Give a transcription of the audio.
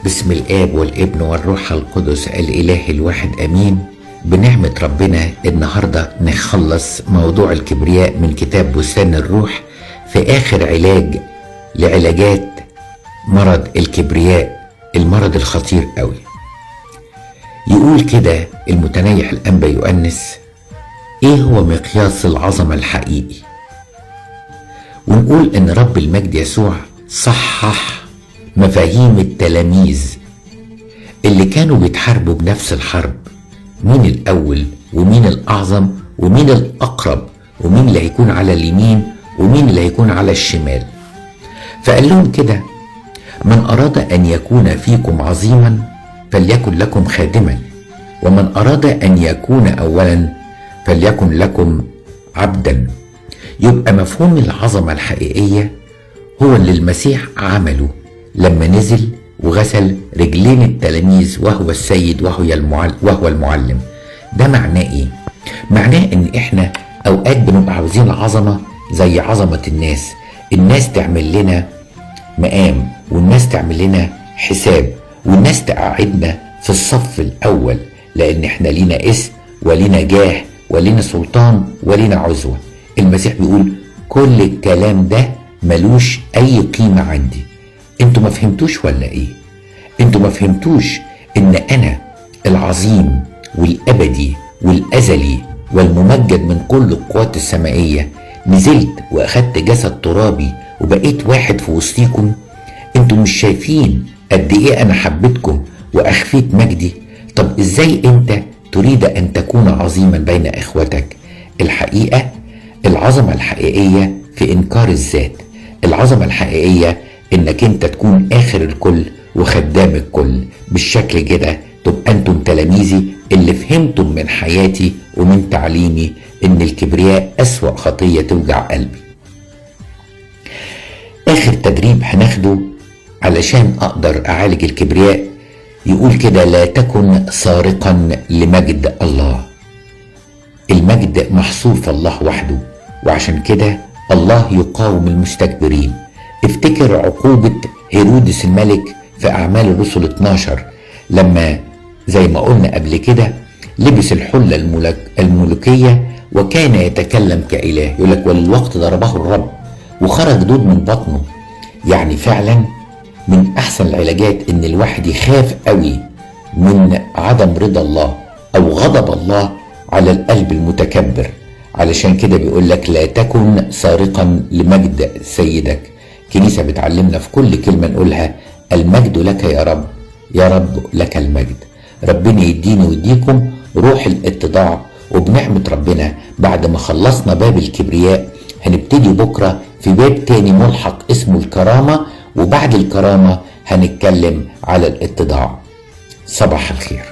باسم الآب والابن والروح القدس الإله الواحد أمين. بنعمة ربنا النهاردة نخلص موضوع الكبرياء من كتاب بستان الروح في آخر علاج لعلاجات مرض الكبرياء، المرض الخطير قوي. يقول كده المتنيح الأنبا يؤنس: إيه هو مقياس العظمة الحقيقي؟ ونقول إن رب المجد يسوع صحح مفاهيم التلاميذ اللي كانوا بيتحاربوا بنفس الحرب، مين الأول ومين الأعظم ومين الأقرب ومين اللي هيكون على اليمين ومين اللي هيكون على الشمال. فقال لهم كده: من أراد أن يكون فيكم عظيما فليكن لكم خادما، ومن أراد أن يكون أولا فليكن لكم عبدا. يبقى مفهوم العظمة الحقيقية هو اللي المسيح عمله لما نزل وغسل رجلين التلاميذ وهو السيد وهو المعلم. ده معناه ايه؟ معناه ان احنا اوقات بنبقى عاوزين عظمة زي عظمة الناس تعمل لنا مقام، والناس تعمل لنا حساب، والناس تقعدنا في الصف الاول لان احنا لينا اسم ولينا جاه ولينا سلطان ولينا عزوة. المسيح بيقول كل الكلام ده ملوش اي قيمة عندي. انتوا ما فهمتوش ولا ايه؟ انتوا ما فهمتوش ان انا العظيم والابدي والازلي والممجد من كل القوات السمائية نزلت واخدت جسد ترابي وبقيت واحد في وسطيكم؟ انتوا مش شايفين قد ايه انا حبيتكم واخفيت مجدي؟ طب ازاي انت تريد ان تكون عظيما بين اخوتك؟ الحقيقة العظمة الحقيقية في انكار الذات. العظمة الحقيقية انك انت تكون اخر الكل وخدام الكل. بالشكل كده تبقى انتم تلاميذي اللي فهمتم من حياتي ومن تعليمي ان الكبرياء اسوأ خطية توجع قلبي. اخر تدريب هناخده علشان اقدر اعالج الكبرياء يقول كده: لا تكن سارقا لمجد الله. المجد محصور في الله وحده، وعشان كده الله يقاوم المستكبرين. افتكر عقوبة هيرودس الملك في أعمال الرسل 12 لما زي ما قلنا قبل كده لبس الحلة الملوكية وكان يتكلم كإله. يقولك وللوقت ضربه الرب وخرج دود من بطنه. يعني فعلا من أحسن العلاجات إن الواحد يخاف قوي من عدم رضا الله أو غضب الله على القلب المتكبر. علشان كده بيقولك لا تكن سارقا لمجد سيدك. كنيسة بتعلمنا في كل كلمة نقولها: المجد لك يا رب، يا رب لك المجد. ربنا يديني ويديكم روح الاتضاع، وبنعمة ربنا بعد ما خلصنا باب الكبرياء هنبتدي بكرة في باب تاني ملحق اسمه الكرامة، وبعد الكرامة هنتكلم على الاتضاع. صباح الخير.